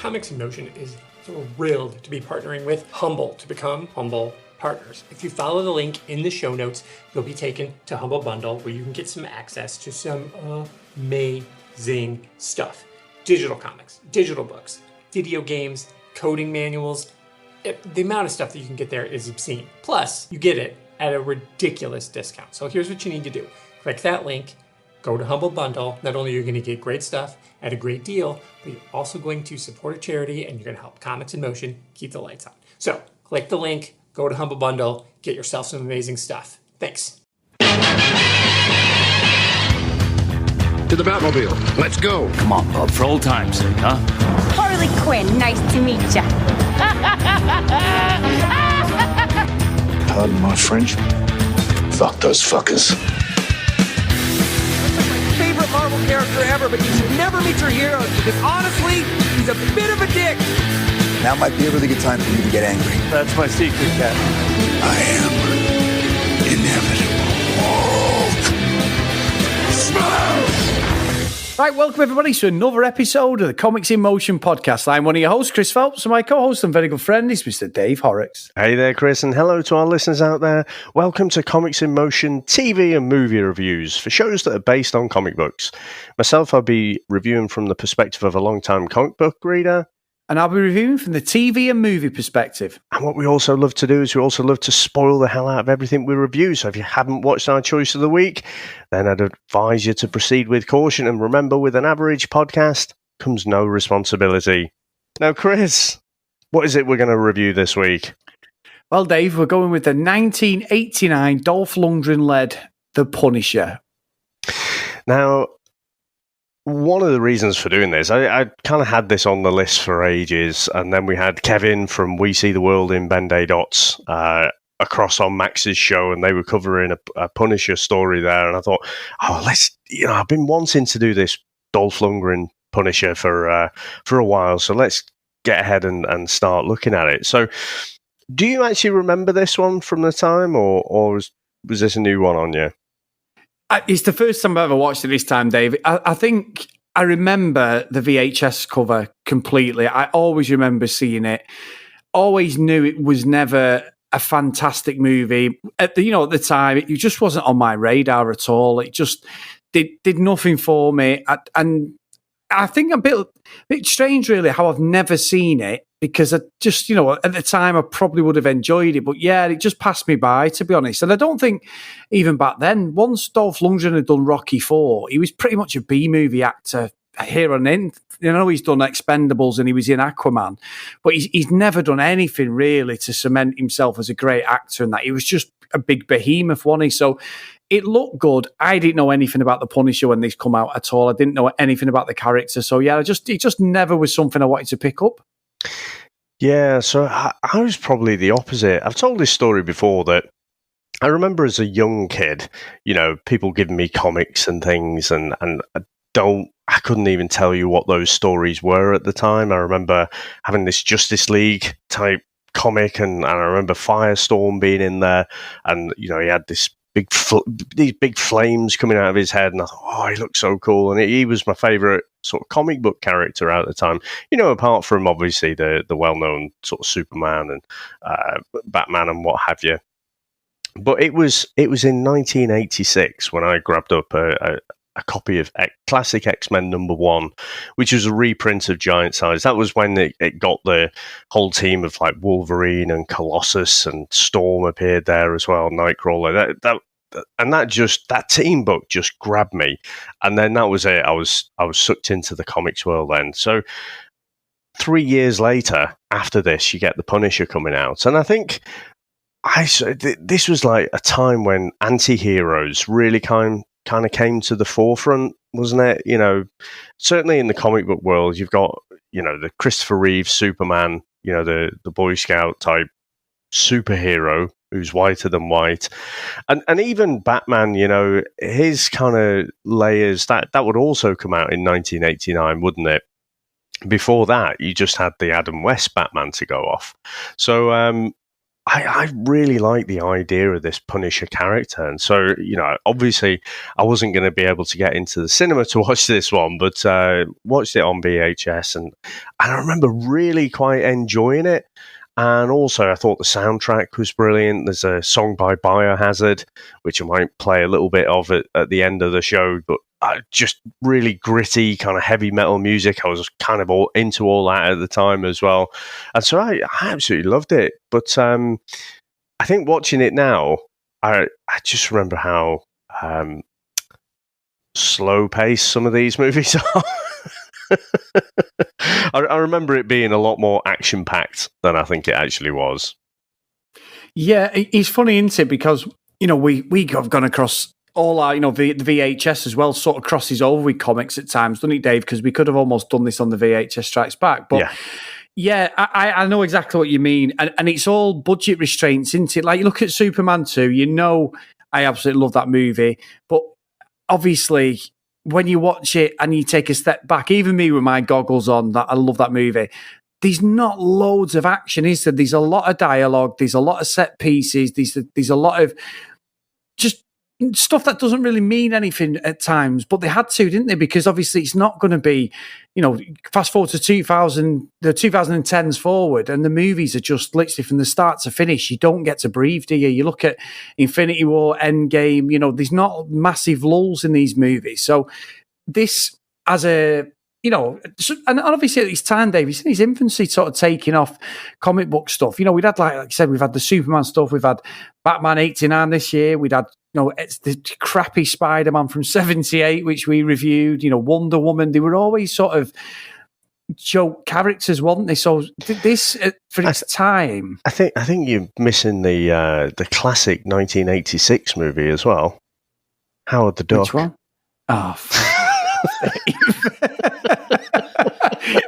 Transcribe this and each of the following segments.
Comics in Motion is thrilled to be partnering with Humble to become Humble partners. If you follow the link in the show notes, you'll be taken to Humble Bundle, where you can get some access to some amazing stuff. Digital comics, digital books, video games, coding manuals. The amount of stuff that you can get there is obscene. Plus, you get it at a ridiculous discount. So here's what you need to do. Click that link, go to Humble Bundle. Not only are you going to get great stuff at a great deal, but you're also going to support a charity and you're going to help Comics in Motion keep the lights on. So click the link, go to Humble Bundle, get yourself some amazing stuff. Thanks. To the Batmobile. Let's go. Come on, bub, for old time's sake, huh? Harley Quinn, nice to meet ya. Pardon my French. Fuck those fuckers. That's like my favorite Marvel character ever, but you should never meet your heroes because honestly, he's a bit of a dick. Now might be a really good time for you to get angry. That's my secret, Cat. I am inevitable. Smash! Right, welcome everybody to another episode of the Comics in Motion podcast. I'm one of your hosts, Chris Phelps, and my co-host and very good friend is Mr. Dave Horrocks. Hey there, Chris, and hello to our listeners out there. Welcome to Comics in Motion TV and movie reviews for shows that are based on comic books. Myself, I'll be reviewing from the perspective of a long-time comic book reader. And I'll be reviewing from the TV and movie perspective. And what we also love to do is we also love to spoil the hell out of everything we review. So if you haven't watched our choice of the week, then I'd advise you to proceed with caution. And remember, with an average podcast comes no responsibility. Now, Chris, what is it we're going to review this week? Well, Dave, we're going with the 1989 Dolph Lundgren-led The Punisher. Now, one of the reasons for doing this, I kind of had this on the list for ages, and then we had Kevin from We See the World in Ben-Day Dots across on Max's show, and they were covering a Punisher story there, and I thought, I've been wanting to do this Dolph Lundgren Punisher for a while, so let's get ahead and start looking at it. So, do you actually remember this one from the time, or was this a new one on you? It's the first time I've ever watched it this time, Dave. I think I remember the VHS cover completely. I always remember seeing it. Always knew it was never a fantastic movie. At the time, it just wasn't on my radar at all. It just did nothing for me. And I think a bit strange, really, how I've never seen it, because I just, at the time I probably would have enjoyed it. But yeah, it just passed me by, to be honest. And I don't think even back then, once Dolph Lundgren had done Rocky IV, he was pretty much a B-movie actor here and in. He's done Expendables and he was in Aquaman. But he's never done anything really to cement himself as a great actor and that. He was just a big behemoth, wasn't he? So it looked good. I didn't know anything about The Punisher when this come out at all. I didn't know anything about the character. So yeah, it just never was something I wanted to pick up. Yeah, so I was probably the opposite. I've told this story before that I remember as a young kid, people giving me comics and things, and I couldn't even tell you what those stories were at the time. I remember having this Justice League type comic, and I remember Firestorm being in there, and he had these big flames coming out of his head, and I thought, he looks so cool, and he was my favourite sort of comic book character at the time. Apart from obviously the well-known sort of Superman and Batman and what have you. But it was in 1986 when I grabbed up a copy of Classic X-Men #1, which was a reprint of Giant Size. That was when it got the whole team of like Wolverine and Colossus, and Storm appeared there as well, Nightcrawler. That team book just grabbed me, and then that was it. I was sucked into the comics world then. So 3 years later, after this, you get the Punisher coming out, and I think this was like a time when anti-heroes really kind of came to the forefront, wasn't it? Certainly in the comic book world, you've got the Christopher Reeve Superman, the Boy Scout type superhero who's whiter than white, and even Batman, his kind of layers that would also come out in 1989, wouldn't it? Before that, you just had the Adam West Batman to go off. So I really like the idea of this Punisher character. And so, obviously I wasn't going to be able to get into the cinema to watch this one, but watched it on VHS, and I remember really quite enjoying it. And also, I thought the soundtrack was brilliant. There's a song by Biohazard, which I might play a little bit of at the end of the show, but just really gritty, kind of heavy metal music. I was kind of all into all that at the time as well. And so I absolutely loved it. But I think watching it now, I just remember how slow-paced some of these movies are. I remember it being a lot more action-packed than I think it actually was. Yeah, it's funny, isn't it? Because, we have gone across all our, the VHS as well sort of crosses over with comics at times, doesn't it, Dave? Because we could have almost done this on the VHS Strikes Back. But yeah, I know exactly what you mean. And it's all budget restraints, isn't it? Like, you look at Superman 2, I absolutely love that movie. But obviously, when you watch it and you take a step back, even me with my goggles on, that I love that movie, there's not loads of action, is there? There's a lot of dialogue, there's a lot of set pieces, there's a lot of just stuff that doesn't really mean anything at times, but they had to, didn't they? Because obviously it's not going to be, fast forward to the 2010s forward, and the movies are just literally from the start to finish. You don't get to breathe, do you? You look at Infinity War, Endgame, there's not massive lulls in these movies. So this, as a, and obviously at this time, Dave, he's in his infancy sort of taking off comic book stuff. We'd had, like I said, we've had the Superman stuff, we've had Batman 89 this year, we'd had, it's the crappy Spider-Man from 78, which we reviewed, Wonder Woman. They were always sort of joke characters, weren't they? So this, for its time... I think you're missing the classic 1986 movie as well. Howard the Duck. Which one? Oh,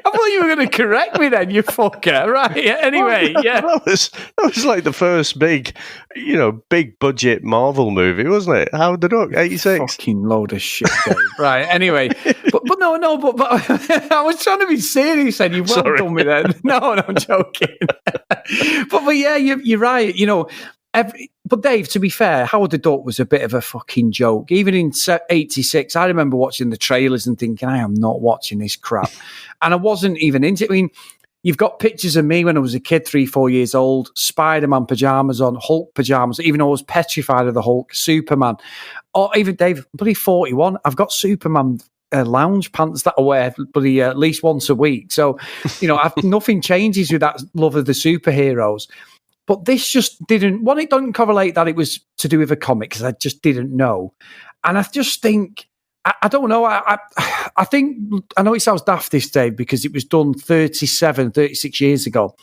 I thought you were going to correct me then, you fucker. Right, anyway, yeah. That was like the first big budget Marvel movie, wasn't it? Howard the Duck, 86. Fucking load of shit, Dave. Right, anyway. But I was trying to be serious and you've well done me then. No, I'm joking. but yeah, you're right. But Dave, to be fair, Howard the Duck was a bit of a fucking joke. Even in 86, I remember watching the trailers and thinking, I am not watching this crap. And I wasn't even into it. I mean, you've got pictures of me when I was a kid, 3-4 years old, Spider-Man pajamas on, Hulk pajamas, even though I was petrified of the Hulk, Superman. Or even, Dave, bloody 41, I've got Superman lounge pants that I wear bloody at least once a week. So, nothing changes with that love of the superheroes. But this just didn't... One, it doesn't correlate that it was to do with a comic, because I just didn't know. And I just think... I don't know. I think... I know it sounds daft this, Dave, because it was done 36 years ago.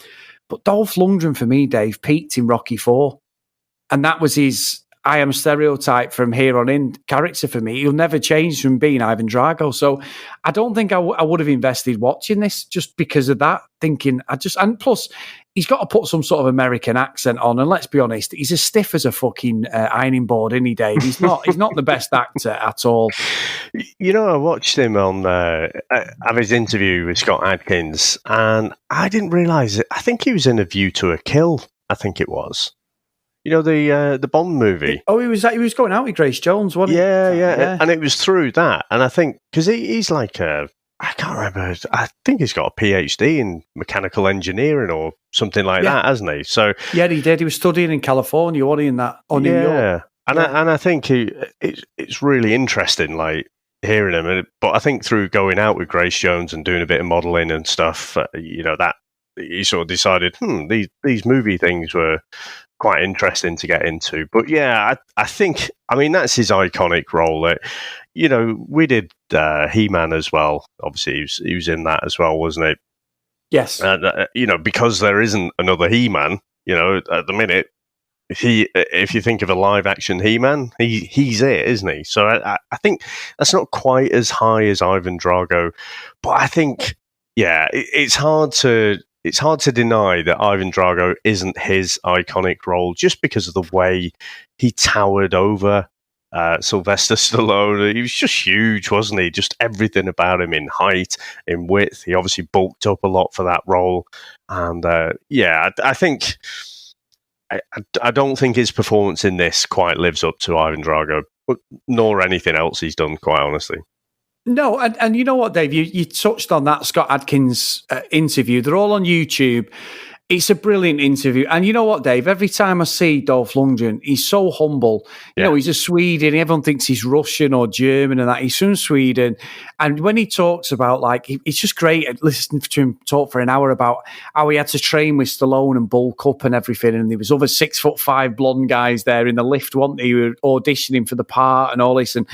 But Dolph Lundgren, for me, Dave, peaked in Rocky IV. And that was his... I am stereotype from here on in character for me. He'll never change from being Ivan Drago. So I don't think I would have invested watching this just because of that, thinking and plus he's got to put some sort of American accent on. And let's be honest, he's as stiff as a fucking ironing board, isn't he, Dave? He's not the best actor at all. I watched him on have his interview with Scott Adkins, and I didn't realise it. I think he was in A View to a Kill. I think it was. The Bond movie. Oh, he was going out with Grace Jones, wasn't he? Yeah. And it was through that. And I think, because he's like I can't remember, I think he's got a PhD in mechanical engineering or something like that, hasn't he? So yeah, he did. He was studying in California, wasn't he, in that, or New York? And I think it's really interesting, like, hearing him. But I think through going out with Grace Jones and doing a bit of modelling and stuff, that he sort of decided, these movie things were quite interesting to get into. But yeah, I think, that's his iconic role. We did He-Man as well. Obviously, he was in that as well, wasn't it? Yes. Because there isn't another He-Man, at the minute, if you think of a live-action He-Man, he's it, isn't he? So I think that's not quite as high as Ivan Drago, but I think, it's hard to deny that Ivan Drago isn't his iconic role just because of the way he towered over Sylvester Stallone. He was just huge, wasn't he? Just everything about him, in height, in width. He obviously bulked up a lot for that role. And I think I don't think his performance in this quite lives up to Ivan Drago, nor anything else he's done, quite honestly. No, and you know what, Dave? You touched on that Scott Adkins interview. They're all on YouTube. It's a brilliant interview. And you know what, Dave? Every time I see Dolph Lundgren, he's so humble. You know, he's a Sweden. Everyone thinks he's Russian or German and that. He's from Sweden. And when he talks about, like, it's just great listening to him talk for an hour about how he had to train with Stallone and bulk up and everything. And there was other 6'5" blonde guys there in the lift, weren't they, who were auditioning for the part and all this, and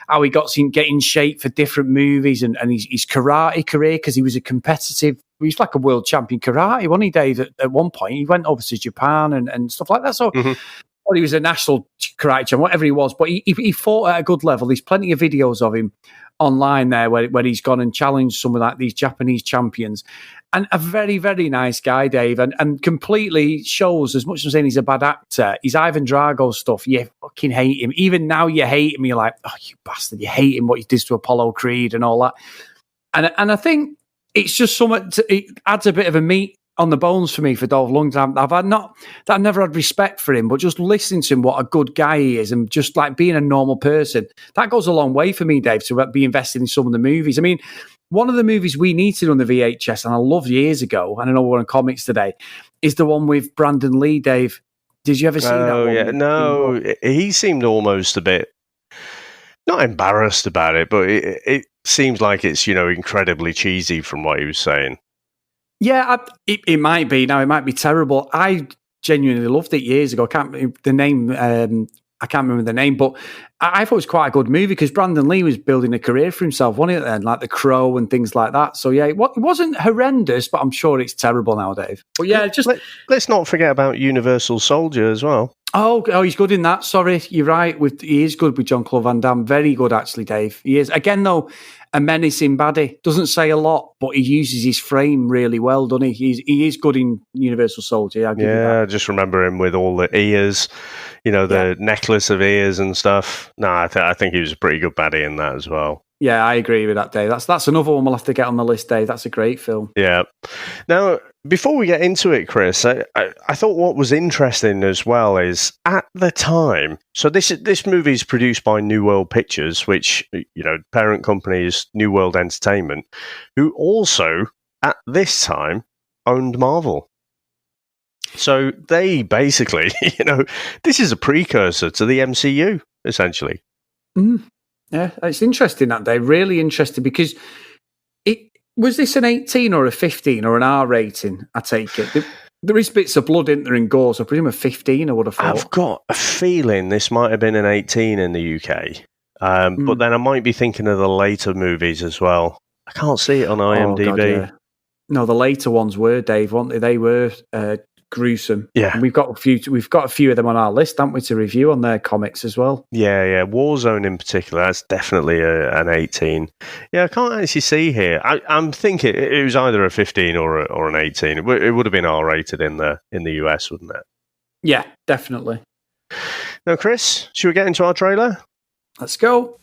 how he got to get in shape for different movies and his karate career, because he was a competitive. He was like a world champion karate, wasn't he, Dave? At one point, he went over to Japan and stuff like that. So, well, he was a national karate champion, whatever he was. But he fought at a good level. There's plenty of videos of him online there where he's gone and challenged some of these Japanese champions. And a very, very nice guy, Dave, and completely shows, as much as I'm saying he's a bad actor, his Ivan Drago stuff, you fucking hate him. Even now you hate him. You're like, oh, you bastard, you hate him, what he did to Apollo Creed and all that. And I think it's just it adds a bit of a meat on the bones for me for Dolph Lundgren. I've never had respect for him, but just listening to him, what a good guy he is, and just like being a normal person, that goes a long way for me, Dave, to be invested in some of the movies. I mean, one of the movies we needed on the VHS, and I loved years ago, and I know we're on comics today, is the one with Brandon Lee, Dave. Did you ever see that one? Yeah. No, he seemed almost a bit, not embarrassed about it, but it seems like it's, incredibly cheesy from what he was saying. Yeah, it might be. Now, it might be terrible. I genuinely loved it years ago. I can't remember the name, but I thought it was quite a good movie because Brandon Lee was building a career for himself, wasn't it then? Like The Crow and things like that. So, yeah, it wasn't horrendous, but I'm sure it's terrible now, Dave. But, yeah, let's not forget about Universal Soldier as well. Oh, he's good in that. Sorry, you're right. He is good with Jean-Claude Van Damme. Very good, actually, Dave. He is. Again, though, a menacing baddie. Doesn't say a lot, but he uses his frame really well, doesn't he? He is good in Universal Soldier. I'll give you that. I just remember him with all the ears, the necklace of ears and stuff. No, I think he was a pretty good baddie in that as well. Yeah, I agree with that, Dave. That's another one we'll have to get on the list, Dave. That's a great film. Yeah. Now, before we get into it, Chris, I thought what was interesting as well is at the time. So this movie is produced by New World Pictures, which parent company is New World Entertainment, who also at this time owned Marvel. So they basically, this is a precursor to the MCU essentially. Yeah, it's interesting that day. Really interesting because was this an 18 or a 15 or an R rating? I take it. There is bits of blood in there and gore, so I presume a 15 I would have thought. I've got a feeling this might have been an 18 in the UK. But then I might be thinking of the later movies as well. I can't see it on IMDb. Oh, God, yeah. No, the later ones were, Dave, weren't they? They were gruesome. Yeah. And we've got a few of them on our list, haven't we, to review on their comics as well. Yeah. Warzone in particular, that's definitely an 18. Yeah, I can't actually see here. I'm thinking it was either a 15 or an 18. It would have been R-rated in the US, wouldn't it? Yeah, definitely. Now, Chris, should we get into our trailer? Let's go.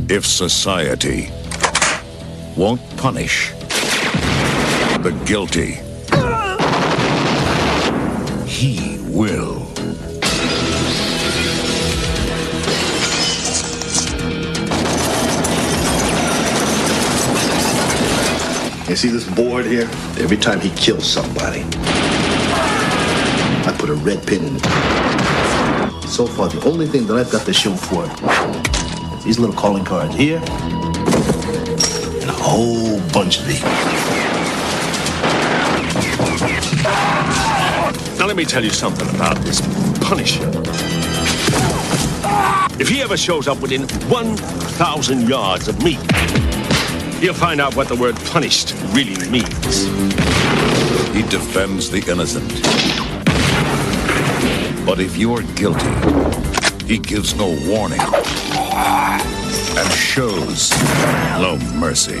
If society won't punish the guilty, he will. You see this board here? Every time he kills somebody, I put a red pin in it. So far, the only thing that I've got to show for it is these little calling cards here and a whole bunch of these. Now let me tell you something about this Punisher. If he ever shows up within 1,000 yards of me, he'll find out what the word punished really means. He defends the innocent. But if you're guilty, he gives no warning and shows no mercy.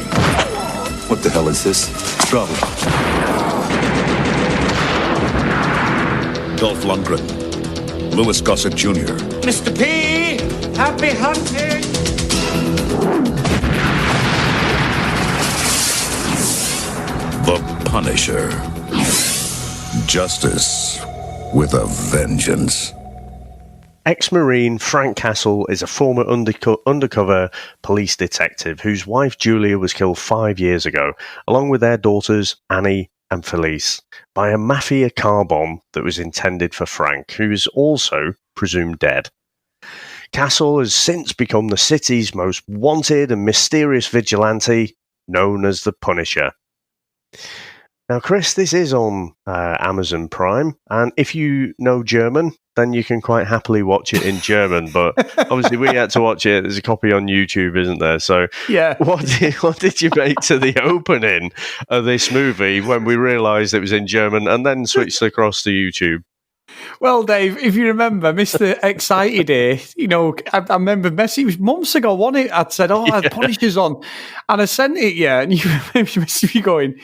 What the hell is this? Trouble. Dolph Lundgren, Louis Gossett Jr. Mr. P, happy hunting! The Punisher. Justice with a vengeance. Ex-Marine Frank Castle is a former undercover police detective whose wife Julia was killed 5 years ago, along with their daughters Annie and Felice, by a mafia car bomb that was intended for Frank, who is also presumed dead. Castle has since become the city's most wanted and mysterious vigilante, known as the Punisher. Now, Chris, this is on Amazon Prime, and if you know German, then you can quite happily watch it in German. But obviously, we had to watch it. There's a copy on YouTube, isn't there? So, yeah. What did you make to the opening of this movie when we realised it was in German and then switched across to YouTube? Well, Dave, if you remember, Mr. Excited here, I remember messaging, it was months ago, wasn't it? I'd said, I had Punisher's on, and I sent it, and you messaged me going,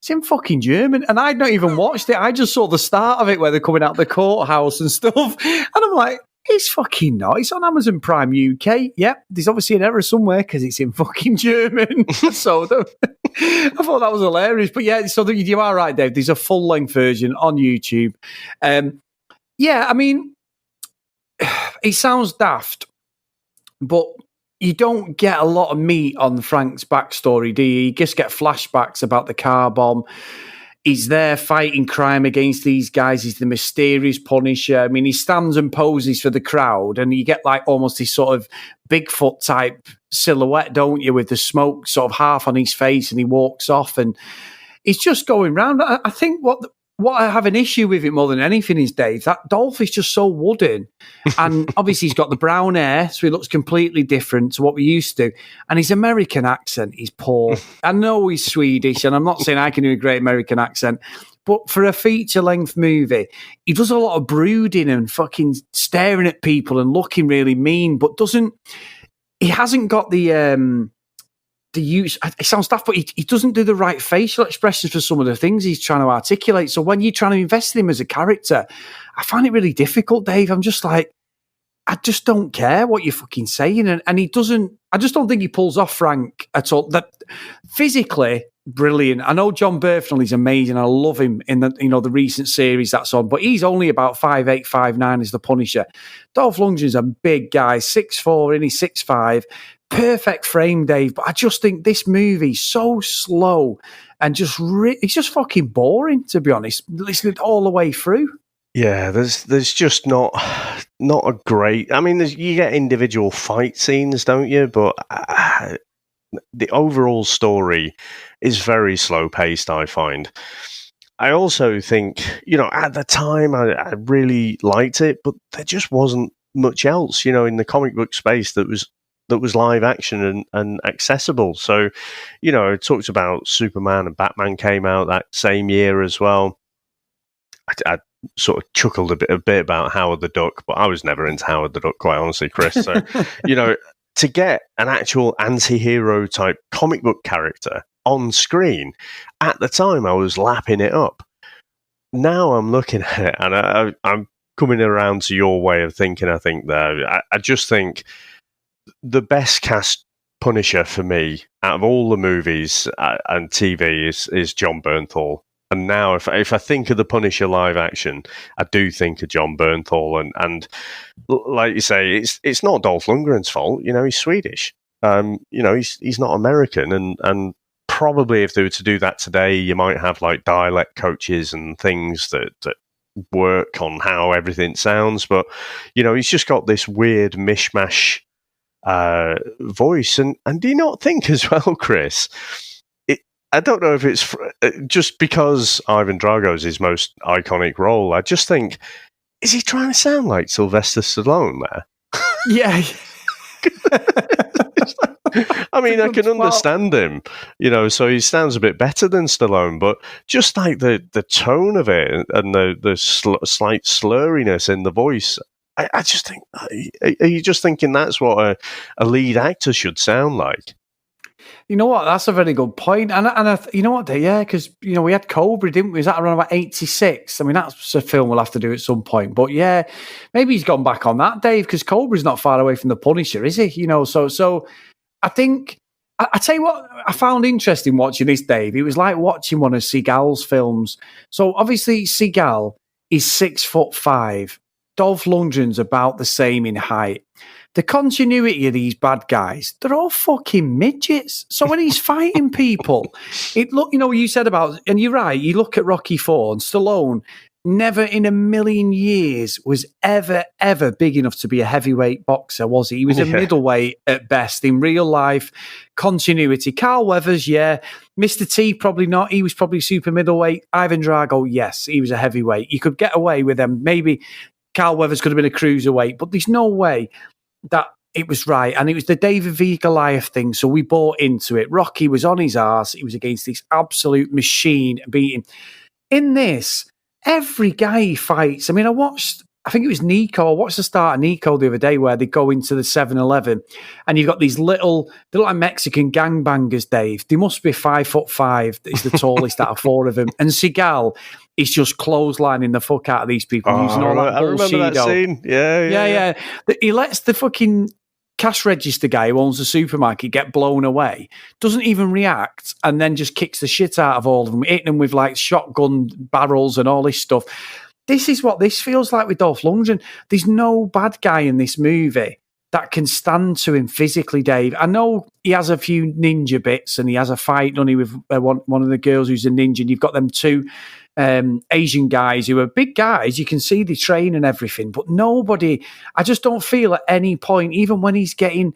it's in fucking German, and I'd not even watched it. I just saw the start of it where they're coming out the courthouse and stuff, and I'm like, it's fucking not. It's on Amazon Prime UK. Yep, there's obviously an error somewhere because it's in fucking German. So I thought that was hilarious. But yeah, so you are right, Dave. There's a full-length version on YouTube. Yeah, I mean, it sounds daft, but you don't get a lot of meat on Frank's backstory, do you? You just get flashbacks about the car bomb. He's there fighting crime against these guys. He's the mysterious Punisher. I mean, he stands and poses for the crowd, and you get like almost this sort of Bigfoot type silhouette, don't you, with the smoke sort of half on his face, and he walks off, and he's just going round. I think what I have an issue with it more than anything is, Dave, that Dolph is just so wooden. And obviously he's got the brown hair, so he looks completely different to what we used to. And his American accent is poor. I know he's Swedish, and I'm not saying I can do a great American accent, but for a feature-length movie, he does a lot of brooding and fucking staring at people and looking really mean, but he hasn't got the use, it sounds daft, but he doesn't do the right facial expressions for some of the things he's trying to articulate. So when you're trying to invest in him as a character, I find it really difficult, Dave. I'm just like, I just don't care what you're fucking saying. And he doesn't, I just don't think he pulls off Frank at all. That physically brilliant. I know Jon Berthnal is amazing. I love him in the recent series that's on, but he's only about 5'8", 5'9" as the Punisher. Dolph Lungdren's a big guy, 6'4", and he's 6'5". Perfect frame, Dave, but I just think this movie's so slow and it's just fucking boring, to be honest, listening all the way through. Yeah, there's just not a great. I mean, you get individual fight scenes, don't you? But the overall story is very slow paced, I find. I also think, at the time I really liked it, but there just wasn't much else, in the comic book space that was live action and accessible. So, it talks about Superman and Batman came out that same year as well. I sort of chuckled a bit about Howard the Duck, but I was never into Howard the Duck, quite honestly, Chris. So, to get an actual anti-hero type comic book character on screen, at the time I was lapping it up. Now I'm looking at it and I'm coming around to your way of thinking, I think, there. I just think the best cast Punisher for me out of all the movies and TV is Jon Berthnal. And now if I think of the Punisher live action, I do think of Jon Berthnal. And like you say, it's not Dolph Lundgren's fault. He's Swedish. He's not American. And probably if they were to do that today, you might have like dialect coaches and things that work on how everything sounds. But, he's just got this weird mishmash voice. And do you not think as well, Chris, I don't know if it's just because Ivan Drago's his most iconic role. I just think, is he trying to sound like Sylvester Stallone there? Yeah. I mean, I can understand him, so he sounds a bit better than Stallone, but just like the tone of it and the slight slurriness in the voice, I just think, are you just thinking that's what a lead actor should sound like? You know what? That's a very good point. And you know what? Yeah, because we had Cobra, didn't we? Was that around about 86? I mean, that's a film we'll have to do at some point. But yeah, maybe he's gone back on that, Dave, because Cobra's not far away from the Punisher, is he? So I think I tell you what, I found interesting watching this, Dave. It was like watching one of Seagal's films. So obviously, Seagal is 6'5". Dolph Lundgren's about the same in height. The continuity of these bad guys, they're all fucking midgets. So when he's fighting people, you said about, and you're right, you look at Rocky IV and Stallone, never in a million years was ever big enough to be a heavyweight boxer, was he? He was a middleweight at best in real life. Continuity. Carl Weathers, yeah. Mr. T, probably not. He was probably super middleweight. Ivan Drago, yes, he was a heavyweight. You could get away with them. Maybe Carl Weathers could have been a cruiserweight, but there's no way that it was right. And it was the David v. Goliath thing, so we bought into it. Rocky was on his arse. He was against this absolute machine beating. In this, every guy he fights, I mean, I think it was Nico. I watched the start of Nico the other day where they go into the 7-Eleven and you've got these they're like Mexican gangbangers, Dave. They must be 5'5". It's the tallest out of four of them. And Seagal is just clotheslining the fuck out of these people. Using all that I remember that scene. Yeah. He lets the fucking cash register guy who owns the supermarket get blown away, doesn't even react, and then just kicks the shit out of all of them, hitting them with like shotgun barrels and all this stuff. This is what this feels like with Dolph Lundgren. There's no bad guy in this movie that can stand to him physically, Dave. I know he has a few ninja bits and he has a fight, doesn't he, with one of the girls who's a ninja, and you've got them two Asian guys who are big guys. You can see they train and everything, but nobody, I just don't feel at any point, even when he's getting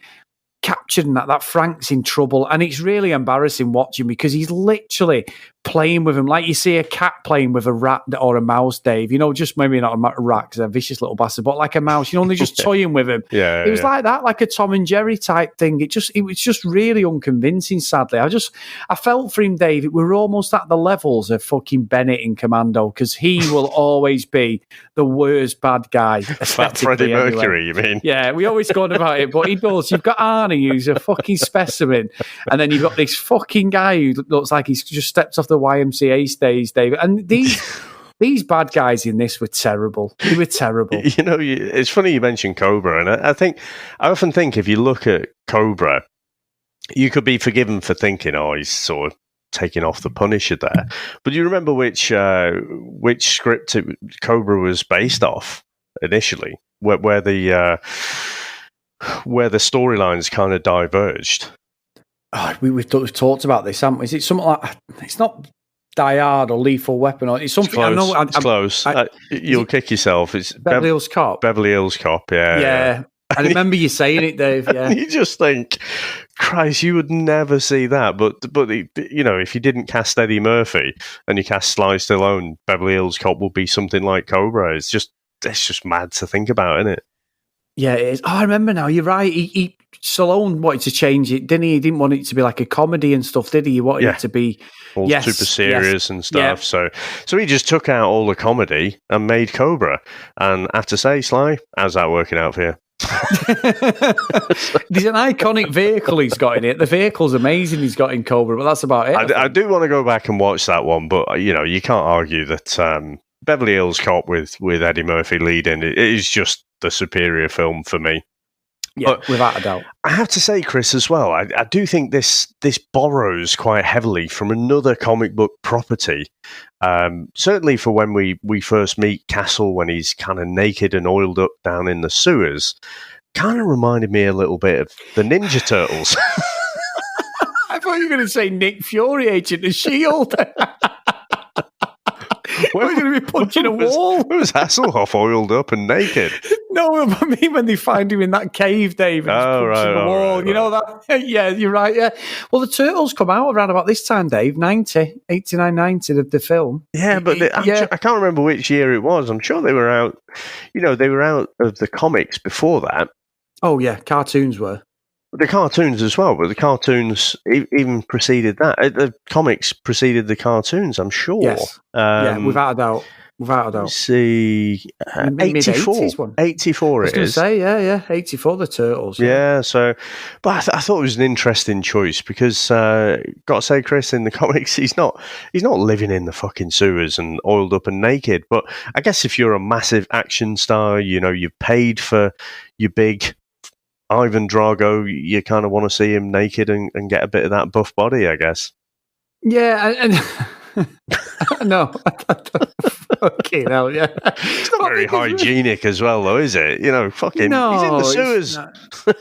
captured and that Frank's in trouble, and it's really embarrassing watching because he's literally playing with him like you see a cat playing with a rat or a mouse, Dave. Just maybe not a rat because they're a vicious little bastard, but like a mouse. They're just toying with him. It was like that, like a Tom and Jerry type thing. It was just really unconvincing. Sadly, I felt for him, Dave. We're almost at the levels of fucking Bennett in Commando because he will always be the worst bad guy. Fat Freddie Mercury, you mean? Yeah, we always go on about it, but he does. You've got Arnie, who's a fucking specimen, and then you've got this fucking guy who looks like he's just stepped off the YMCA stage, David. And these bad guys in this were terrible. They were terrible. It's funny you mentioned Cobra, and I often think if you look at Cobra, you could be forgiven for thinking, he's sort of taking off the Punisher there. But do you remember which script Cobra was based off initially, where the storylines kind of diverged? We've talked about this, haven't we? Is it something like, it's not Die Hard or Lethal Weapon, or it's something close. I know. It's close. You'll kick yourself. It's Beverly Hills Cop. Beverly Hills Cop, yeah. I remember you saying it, Dave. Yeah. You just think, Christ, you would never see that. But if you didn't cast Eddie Murphy and you cast Sly Stallone, Beverly Hills Cop would be something like Cobra. It's just mad to think about, isn't it? Yeah, it is. I remember now. You're right. Stallone wanted to change it, didn't he? He didn't want it to be like a comedy and stuff, did he? He wanted it to be all super serious and stuff. Yeah. So he just took out all the comedy and made Cobra. And I have to say, Sly, how's that working out for you? There's an iconic vehicle he's got in it. The vehicle's amazing he's got in Cobra, but that's about it. I do want to go back and watch that one, but you can't argue that Beverly Hills Cop with Eddie Murphy leading it is just the superior film for me. Yeah, but without a doubt. I have to say, Chris, as well, I do think this borrows quite heavily from another comic book property. Certainly for when we first meet Castle when he's kind of naked and oiled up down in the sewers, kind of reminded me a little bit of the Ninja Turtles. I thought you were going to say Nick Fury, Agent of S.H.I.E.L.D. We're going to be punching a wall. Where was Hasselhoff oiled up and naked? No, I mean when they find him in that cave, David, punching the wall. Right. You know that? Yeah, you're right, yeah. Well, the Turtles come out around about this time, Dave, 89, 90 of the film. Yeah, but I can't remember which year it was. I'm sure they were out, they were out of the comics before that. Oh, yeah, cartoons were. The cartoons as well, but the cartoons even preceded that. The comics preceded the cartoons, I'm sure. Yes. Without a doubt. Without a doubt. Let's see, 84. 84 I was going to say, yeah, 84, the Turtles. Yeah, so, but I thought it was an interesting choice because, got to say, Chris, in the comics, he's not living in the fucking sewers and oiled up and naked. But I guess if you're a massive action star, you've paid for your big Ivan Drago, you kind of want to see him naked and get a bit of that buff body, I guess. Yeah, and no, okay, no, yeah, it's not very hygienic as well, though, is it? You know, fucking, no, he's in the sewers.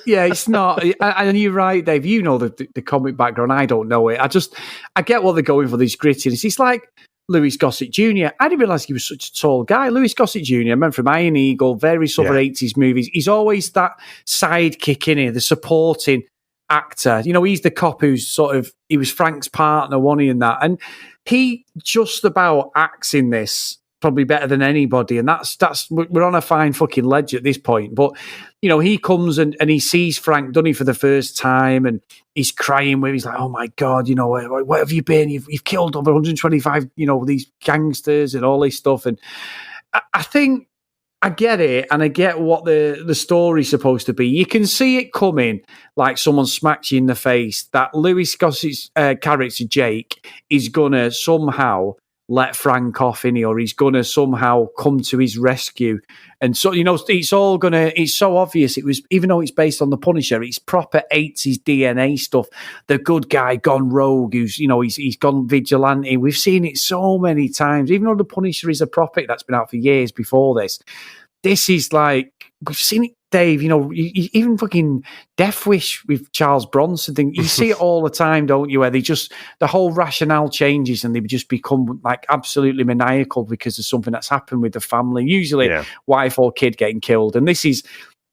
Yeah, it's not. And you're right, Dave. You know the comic background. I don't know it. I get what they're going for. These grittiness. It's like Louis Gossett Jr. I didn't realise he was such a tall guy. Louis Gossett Jr. I remember from Iron Eagle, various other 80s movies. He's always that sidekick in here, the supporting actor. You know, he's the cop who's he was Frank's partner, wasn't he, in that? And he just about acts in this probably better than anybody. And that's we're on a fine fucking ledge at this point. But, you know, he comes and he sees Frank Dunny for the first time and he's crying with, he's like, oh my God, you know, where have you been? You've killed over 125, you know, these gangsters and all this stuff. And I think I get it, and I get what the story's supposed to be. You can see it coming, like someone smacks you in the face, that Louis Gossett's character, Jake, is going to somehow let Frank off in here, or he's going to somehow come to his rescue. And so, you know, it's so obvious. It was, even though it's based on The Punisher, it's proper 80s DNA stuff. The good guy gone rogue, who's, you know, he's gone vigilante. We've seen it so many times. Even though The Punisher is a property that's been out for years before this, this is like, we've seen it, Dave, you know, even fucking Death Wish with Charles Bronson thing, you see it all the time, don't you, where the whole rationale changes and they just become like absolutely maniacal because of something that's happened with the family, usually wife or kid getting killed. And this is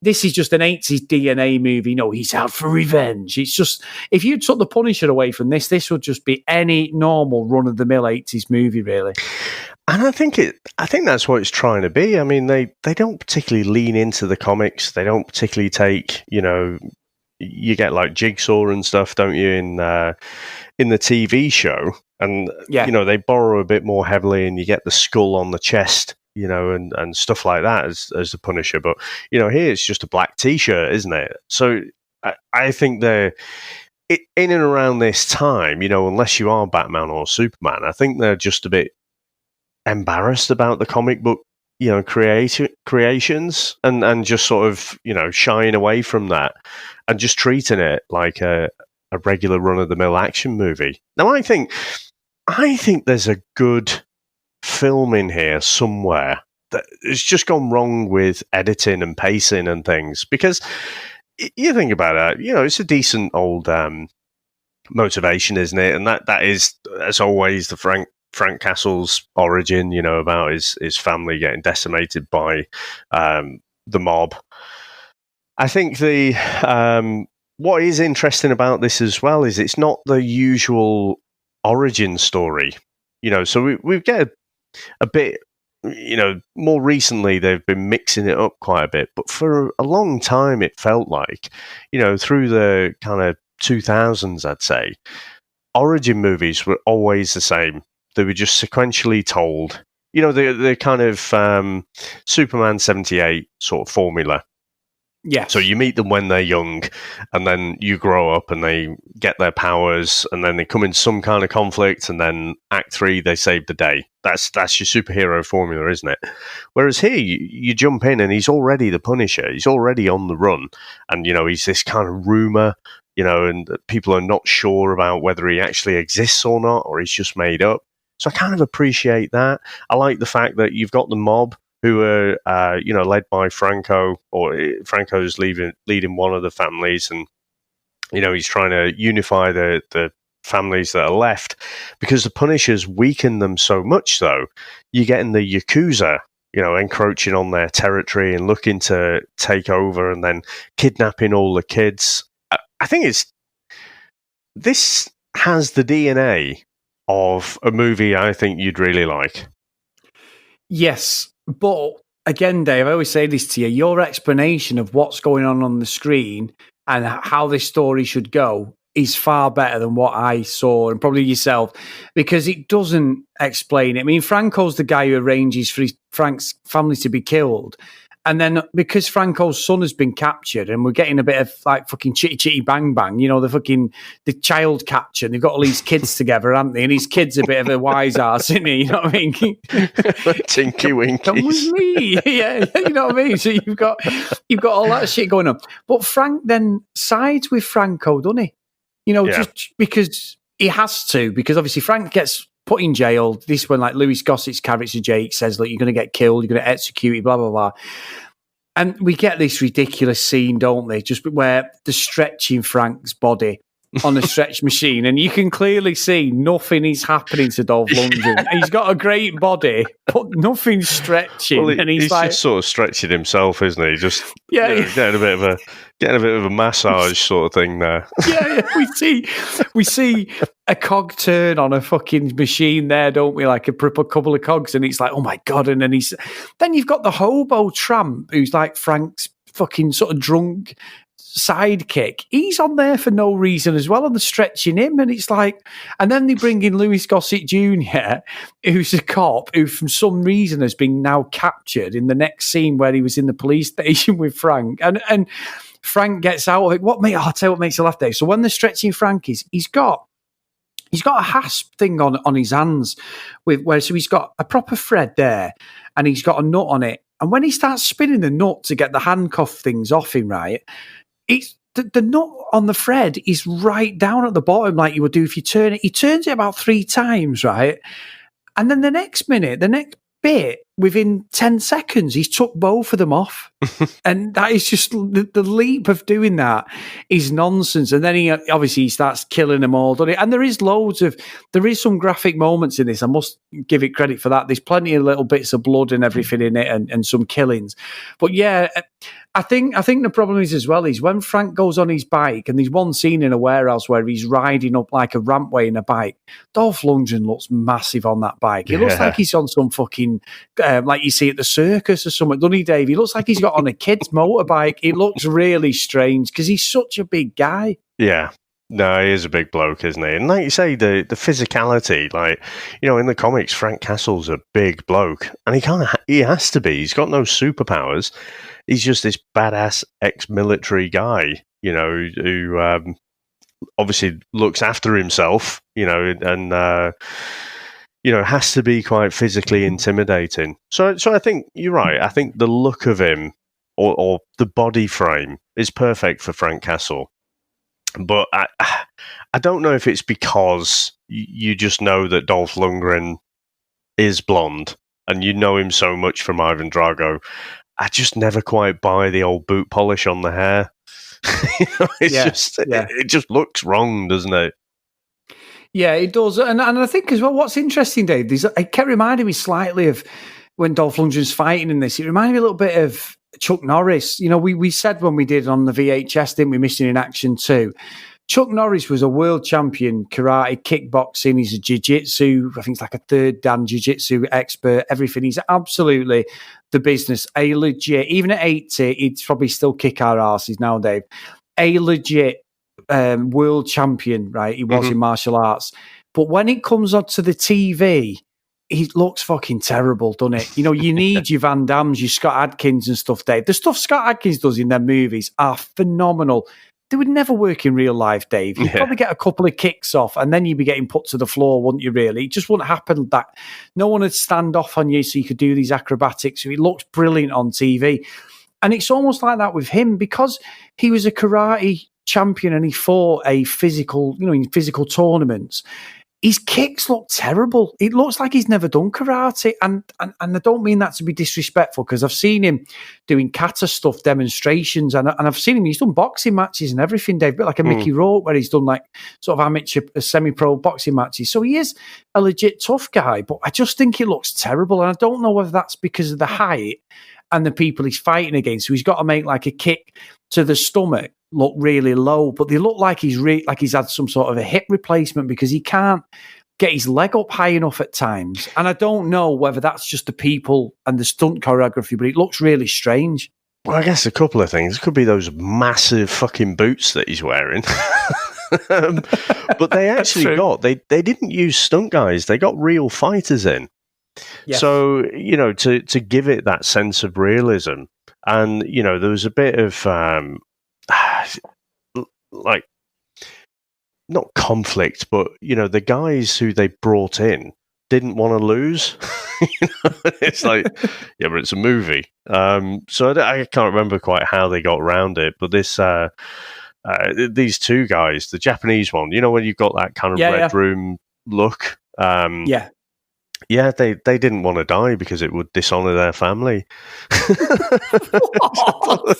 just an 80s DNA movie. You know, he's out for revenge. It's just, if you took The Punisher away from this would just be any normal run-of-the-mill 80s movie, really. And I think that's what it's trying to be. I mean, they don't particularly lean into the comics. They don't particularly take, you know, you get like Jigsaw and stuff, don't you, in the TV show? And, you know, they borrow a bit more heavily and you get the skull on the chest, you know, and stuff like that as the Punisher. But, you know, here it's just a black T-shirt, isn't it? So I think they're in and around this time, you know, unless you are Batman or Superman, I think they're just a bit embarrassed about the comic book, you know, creations and just sort of, you know, shying away from that and just treating it like a regular run-of-the-mill action movie. Now, I think there's a good film in here somewhere that has just gone wrong with editing and pacing and things, because you think about it, you know, it's a decent old motivation, isn't it? And that is, as always, the Frank Castle's origin, you know, about his family getting decimated by the mob. I think what is interesting about this as well is it's not the usual origin story, you know. So we get a bit, you know, more recently they've been mixing it up quite a bit, but for a long time it felt like, you know, through the kind of 2000s, I'd say, origin movies were always the same. They were just sequentially told, you know, the kind of Superman 78 sort of formula. Yeah. So you meet them when they're young, and then you grow up and they get their powers, and then they come in some kind of conflict, and then Act 3, they save the day. That's your superhero formula, isn't it? Whereas here, you jump in and he's already the Punisher. He's already on the run. And, you know, he's this kind of rumor, you know, and people are not sure about whether he actually exists or not, or he's just made up. So I kind of appreciate that. I like the fact that you've got the mob who are, you know, led by Franco, or Franco's leading one of the families, and, you know, he's trying to unify the families that are left, because the Punishers weaken them so much, though. You're getting the Yakuza, you know, encroaching on their territory and looking to take over and then kidnapping all the kids. I think this has the DNA of a movie I think you'd really like. Yes, but again, Dave, I always say this to you, your explanation of what's going on the screen and how this story should go is far better than what I saw, and probably yourself, because it doesn't explain it. I mean, Franco's the guy who arranges for Frank's family to be killed, And then because Franco's son has been captured and we're getting a bit of like fucking chitty chitty bang bang, the child capture, and they've got all these kids together, haven't they? And his kid's a bit of a wise ass, isn't he? You know what I mean? Tinky Winkies. Come with me. Yeah, you know what I mean? So you've got all that shit going on. But Frank then sides with Franco, doesn't he? Just because he has to, because obviously Frank gets put in jail. This when like Louis Gossett's character Jake says, look, you're going to get killed, you're going to execute, blah, blah, blah. And we get this ridiculous scene, don't they? Just where they're stretching Frank's body on a stretch machine, and you can clearly see nothing is happening to Dolph Lundgren. He's got a great body, but nothing's stretching. Well, and he's like, just sort of stretching himself, isn't he? Just getting a bit of a massage sort of thing there. Yeah, we see a cog turn on a fucking machine there, don't we? Like a couple of cogs, and it's like, oh my god! And then you've got the hobo tramp who's like Frank's fucking sort of drunk sidekick. He's on there for no reason as well, and they're stretching him, and it's like, and then they bring in Louis Gossett Jr., who's a cop who from some reason has been now captured in the next scene where he was in the police station with Frank, and Frank gets out of it. I'll tell you what makes you laugh, Dave. So when they're stretching Frank, he's got a hasp thing on his hands so he's got a proper thread there, and he's got a nut on it, and when he starts spinning the nut to get the handcuff things off him, right, it's the nut on the thread is right down at the bottom, like you would do if you turn it. He turns it about 3 times, right? And then the next bit, within 10 seconds, he's took both of them off. And that is just, the leap of doing that is nonsense. And then he starts killing them all, doesn't he? And there is some graphic moments in this. I must give it credit for that. There's plenty of little bits of blood and everything in it, and some killings. But yeah, I think the problem is when Frank goes on his bike, and there's one scene in a warehouse where he's riding up like a rampway in a bike. Dolph Lundgren looks massive on that bike. It looks like he's on some fucking, like you see at the circus or something, doesn't he, Dave? He looks like he's got on a kid's motorbike. It looks really strange because he's such a big guy. Yeah. No, he is a big bloke, isn't he? And like you say, the physicality, like, in the comics, Frank Castle's a big bloke, and he has to be. He's got no superpowers. He's just this badass ex-military guy, who obviously looks after himself, and has to be quite physically intimidating. So I think you're right. I think the look of him or the body frame is perfect for Frank Castle. But I don't know if it's because you just know that Dolph Lundgren is blonde and you know him so much from Ivan Drago. I just never quite buy the old boot polish on the hair. It just looks wrong, doesn't it? Yeah, it does. And I think as well, what's interesting, Dave, it kept reminding me slightly of when Dolph Lundgren's fighting in this. It reminded me a little bit of Chuck Norris. We said when we did on the VHS, didn't we, Missing in Action 2, Chuck Norris was a world champion, karate, kickboxing. He's a jiu-jitsu. I think he's like a 3rd dan jiu-jitsu expert, everything. He's absolutely the business. A legit, even at 80, he'd probably still kick our asses now, Dave. A legit world champion, right? He was in martial arts. But when it comes onto the TV, he looks fucking terrible, doesn't it? You need your Van Dammes, your Scott Adkins and stuff, Dave. The stuff Scott Adkins does in their movies are phenomenal. They would never work in real life, Dave. You'd probably get a couple of kicks off and then you'd be getting put to the floor, wouldn't you, really? It just wouldn't happen that no one would stand off on you so you could do these acrobatics. It looks brilliant on TV. And it's almost like that with him because he was a karate champion and he fought a physical, in physical tournaments. His kicks look terrible. It looks like he's never done karate. And I don't mean that to be disrespectful because I've seen him doing kata stuff, demonstrations, and I've seen him, he's done boxing matches and everything, Dave, a bit like a Mickey Rourke where he's done like sort of amateur, semi-pro boxing matches. So he is a legit tough guy, but I just think it looks terrible. And I don't know whether that's because of the height and the people he's fighting against. So he's got to make like a kick to the stomach look really low, but they look like he's had some sort of a hip replacement because he can't get his leg up high enough at times. And I don't know whether that's just the people and the stunt choreography, but it looks really strange. Well, I guess a couple of things. It could be those massive fucking boots that he's wearing. But they actually they didn't use stunt guys. They got real fighters in. Yes. So, to give it that sense of realism, And, you know, there was a bit of, like, not conflict, but, you know, the guys who they brought in didn't want to lose. You know? It's like, yeah, but it's a movie. So I can't remember quite how they got around it, but these two guys, the Japanese one, you know, when you've got that kind of red room look. Yeah, they didn't want to die because it would dishonor their family.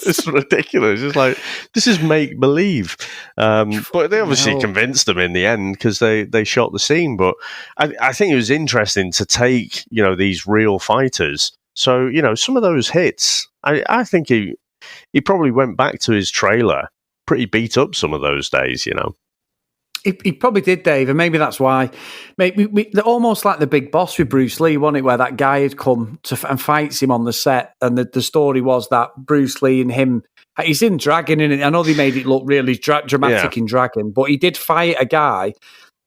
It's ridiculous. It's like, this is make believe. But they obviously convinced them in the end because they shot the scene. But I think it was interesting to take, you know, these real fighters. So, you know, some of those hits, I think he probably went back to his trailer pretty beat up some of those days, you know. He probably did, Dave, and maybe that's why. Maybe almost like the Big Boss with Bruce Lee, wasn't it? Where that guy had come and fights him on the set, and the story was that Bruce Lee and him, he's in Dragon, and I know they made it look really dramatic in Dragon, but he did fight a guy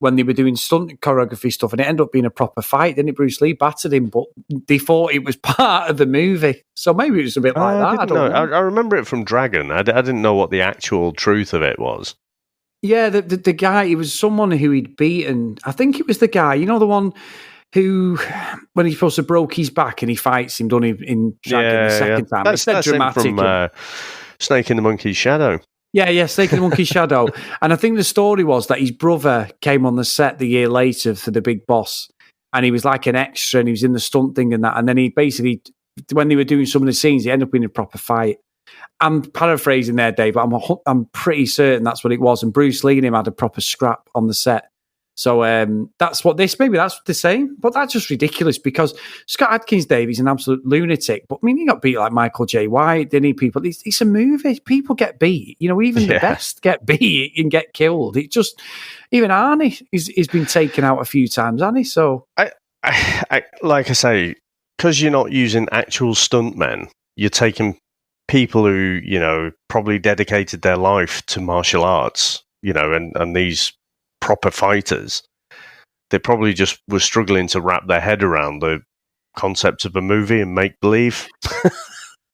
when they were doing stunt choreography stuff, and it ended up being a proper fight. Didn't it? Bruce Lee battered him, but they thought it was part of the movie, so maybe it was a bit like that. I don't know. I remember it from Dragon. I didn't know what the actual truth of it was. Yeah, the guy, he was someone who he'd beaten. I think it was the guy, you know, the one who, when he supposed to broke his back and he fights him, done in Dragon the second time. That's dramatic. From Snake in the Monkey's Shadow. Yeah, Snake in the Monkey's Shadow. And I think the story was that his brother came on the set the year later for the Big Boss, and he was like an extra, and he was in the stunt thing and that. And then he basically, when they were doing some of the scenes, he ended up in a proper fight. I'm paraphrasing there, Dave, but I'm pretty certain that's what it was. And Bruce Lee and him had a proper scrap on the set. So that's what maybe that's the same, but that's just ridiculous because Scott Adkins, Dave, he's an absolute lunatic. But I mean, he got beat like Michael J. White, didn't he? People, it's a movie. People get beat. You know, even the best get beat and get killed. It just, even Arnie has been taken out a few times, hasn't he? So I like I say, because you're not using actual stuntmen, you're taking people who, you know, probably dedicated their life to martial arts, you know, and these proper fighters, they probably just were struggling to wrap their head around the concept of a movie and make believe.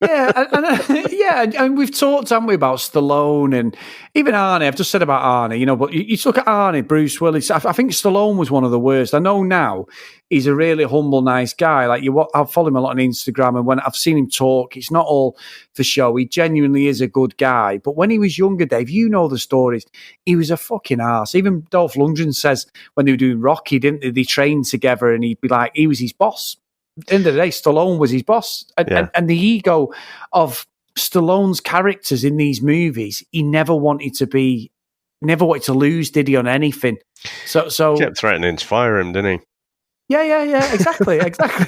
And we've talked, haven't we, about Stallone and even Arnie. I've just said about Arnie, you know, but you look at Arnie, Bruce Willis. I think Stallone was one of the worst. I know now he's a really humble, nice guy. Like I follow him a lot on Instagram, and when I've seen him talk, it's not all for show. He genuinely is a good guy. But when he was younger, Dave, you know the stories. He was a fucking arse. Even Dolph Lundgren says when they were doing Rocky, didn't they? They trained together, and he'd be like, he was his boss. At the end of the day, Stallone was his boss. And the ego of Stallone's characters in these movies, he never wanted to lose, did he, on anything? So he kept threatening to fire him, didn't he? Yeah, exactly.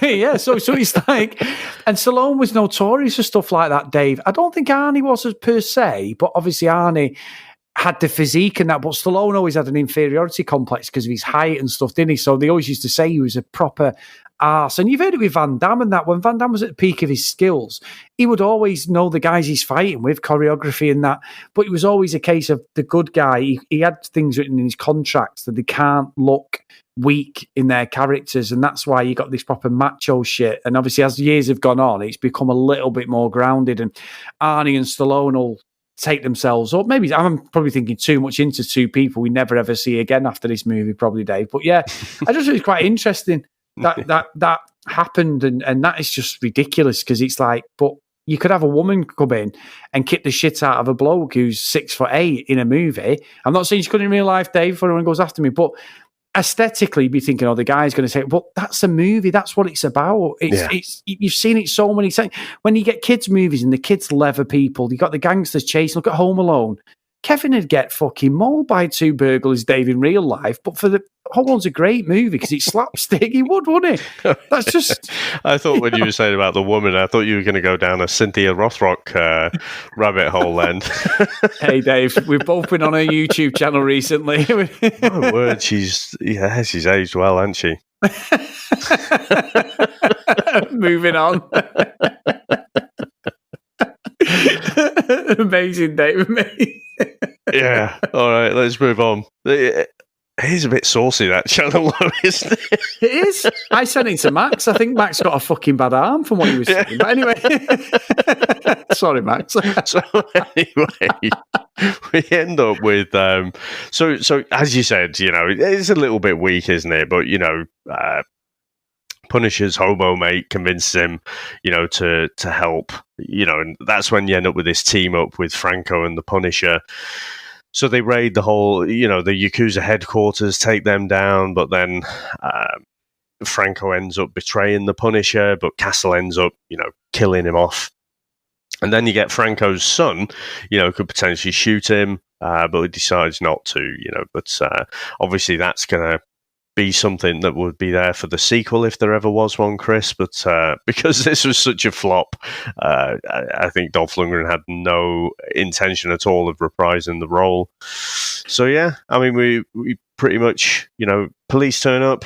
Yeah. So it's like, and Stallone was notorious for stuff like that, Dave. I don't think Arnie was per se, but obviously Arnie had the physique and that, but Stallone always had an inferiority complex because of his height and stuff, didn't he? So they always used to say he was a proper arse. And you've heard it with Van Damme and that. When Van Damme was at the peak of his skills, he would always know the guys he's fighting with, choreography and that. But it was always a case of the good guy. He had things written in his contracts that they can't look weak in their characters, and that's why you got this proper macho shit. And obviously, as years have gone on, it's become a little bit more grounded. And Arnie and Stallone will take themselves up. Maybe I'm probably thinking too much into two people we never ever see again after this movie, probably, Dave. But yeah, I just think it's quite interesting that happened, and that is just ridiculous because it's like, but you could have a woman come in and kick the shit out of a bloke who's 6'8" in a movie. I'm not saying she couldn't in real life, Dave, if anyone goes after me, but aesthetically be thinking, oh, the guy's going to say, well, that's a movie. That's what it's about. It's you've seen it so many times. When you get kids' movies and the kids leather people, you got the gangsters chasing. Look at Home Alone. Kevin would get fucking mauled by two burglars, Dave, in real life. But for the Home Alone's a great movie because it's slapstick. He would, wouldn't he? That's just. I thought when you were saying about the woman, I thought you were going to go down a Cynthia Rothrock rabbit hole then. Hey, Dave, we've both been on her YouTube channel recently. My word, she's aged well, hasn't she? Moving on. Amazing, Dave. Yeah. All right, let's move on. It is a bit saucy, that channel, isn't it? It is. I sent it to Max. I think Max got a fucking bad arm from what he was saying. But anyway, sorry, Max. So anyway, we end up with so as you said, it's a little bit weak, isn't it? But Punisher's hobo mate convinces him, to help, and that's when you end up with this team up with Franco and the Punisher. So they raid the whole, the Yakuza headquarters, take them down, but then Franco ends up betraying the Punisher, but Castle ends up, killing him off. And then you get Franco's son, could potentially shoot him, but he decides not to, but obviously that's going to be something that would be there for the sequel if there ever was one, Chris. But because this was such a flop, I think Dolph Lundgren had no intention at all of reprising the role. So yeah, I mean, we pretty much, police turn up,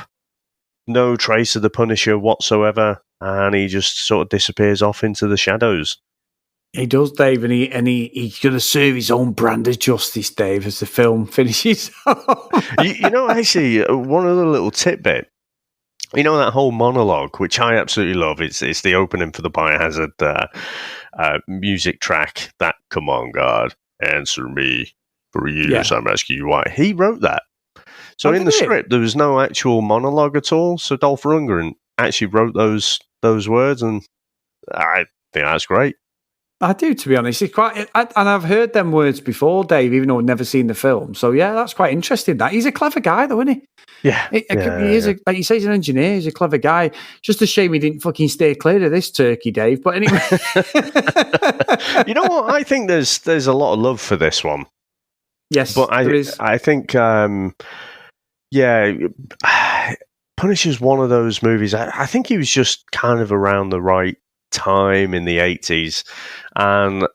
no trace of the Punisher whatsoever, and he just sort of disappears off into the shadows. He does, Dave, and he's going to serve his own brand of justice, Dave, as the film finishes. Actually, one other little tidbit. That whole monologue, which I absolutely love. It's the opening for the Biohazard music track. That "Come on, God, answer me. For years, I'm asking you why." He wrote that. So in the script, there was no actual monologue at all. So Dolph Lundgren actually wrote those words, and I think that's great. I do, to be honest. It's and I've heard them words before, Dave, even though I've never seen the film. So yeah, that's quite interesting. That he's a clever guy, though, isn't he? Yeah, he is. Like you say, he's an engineer. He's a clever guy. Just a shame he didn't fucking stay clear of this turkey, Dave. But anyway, you know what? I think there's a lot of love for this one. Yes, but there is. I think, Punisher's one of those movies. I think he was just kind of around the right time in the 80s, and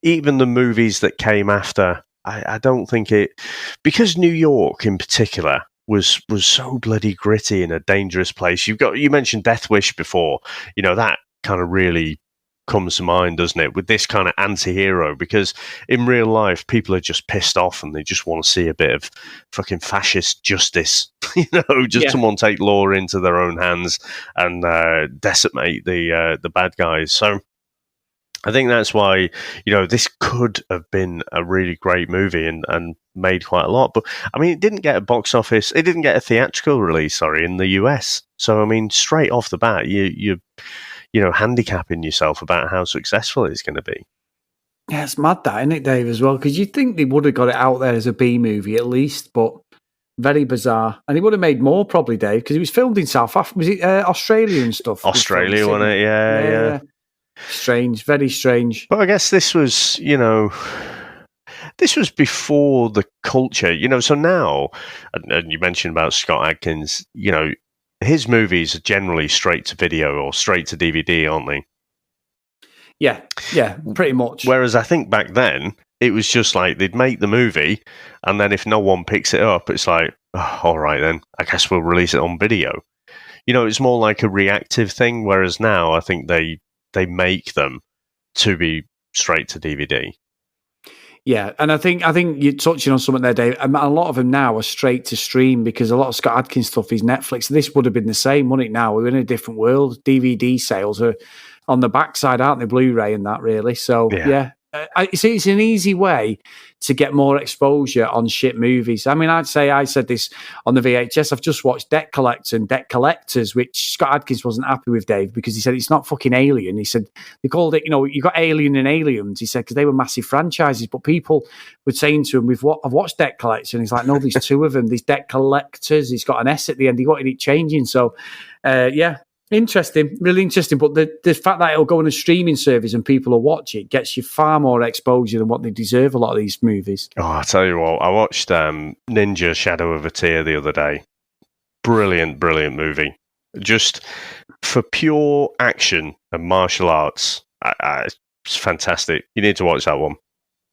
even the movies that came after, I don't think it, because New York in particular was so bloody gritty and a dangerous place. You mentioned Death Wish before, that kind of really comes to mind, doesn't it, with this kind of anti-hero, because in real life people are just pissed off and they just want to see a bit of fucking fascist justice, someone take law into their own hands and decimate the bad guys. So I think that's why, this could have been a really great movie and made quite a lot. But I mean, it didn't get a box office, it didn't get a theatrical release, in the US. So I mean, straight off the bat, you handicapping yourself about how successful it's going to be. Yeah, it's mad that, isn't it, Dave, as well? Because you'd think they would have got it out there as a B movie at least, but very bizarre. And he would have made more probably, Dave, because it was filmed in South Africa. Was it Australia and stuff? Australia, wasn't it? Yeah. Strange, very strange. But I guess this was, this was before the culture, so now, and you mentioned about Scott Adkins, his movies are generally straight to video or straight to DVD, aren't they? Yeah, pretty much. Whereas I think back then, it was just like they'd make the movie, and then if no one picks it up, it's like, oh, all right then, I guess we'll release it on video. It's more like a reactive thing, whereas now I think they make them to be straight to DVD. Yeah, and I think you're touching on something there, Dave. A lot of them now are straight to stream because a lot of Scott Adkins stuff is Netflix. This would have been the same, wouldn't it? Now we're in a different world. DVD sales are on the backside, aren't they? Blu-ray and that, really. So yeah. It's an easy way to get more exposure on shit movies. I mean, I said this on the VHS. I've just watched Debt Collector and Debt Collectors, which Scott Adkins wasn't happy with, Dave, because he said it's not fucking Alien. He said they called it, you got Alien and Aliens. He said because they were massive franchises, but people were saying to him, I've watched Debt Collector, and he's like, no, there's two of them. There's Debt Collectors. He's got an S at the end. He wanted it changing. So, interesting, really interesting. But the fact that it'll go on a streaming service and people will watch it gets you far more exposure than what they deserve, a lot of these movies. Oh, I tell you what, I watched Ninja Shadow of a Tear the other day. Brilliant movie. Just for pure action and martial arts. It's fantastic. You need to watch that one.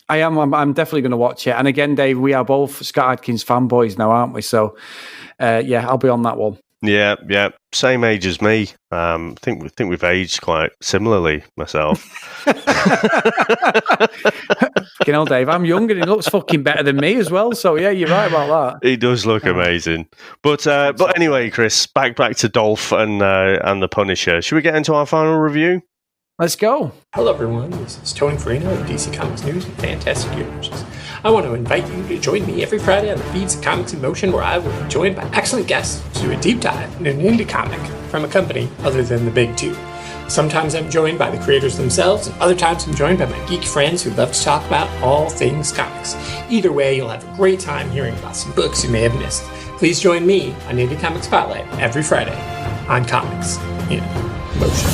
I am. I'm definitely going to watch it. And again, Dave, we are both Scott Adkins fanboys now, aren't we? So, I'll be on that one. Yeah. same age as me. Think we've aged quite similarly, myself. You know, Dave, I'm younger and he looks fucking better than me as well. So yeah, you're right about that. He does look amazing. But anyway, Chris, back to Dolph and the Punisher. Should we get into our final review? Let's go. Hello everyone, this is Tony Farina of DC Comics News and Fantastic Universes. I want to invite you to join me every Friday on the Feeds of Comics in Motion, where I will be joined by excellent guests to do a deep dive in an indie comic from a company other than the big two. Sometimes I'm joined by the creators themselves, and other times I'm joined by my geek friends who love to talk about all things comics. Either way, you'll have a great time hearing about some books you may have missed. Please join me on Indie Comic Spotlight every Friday on Comics in Motion.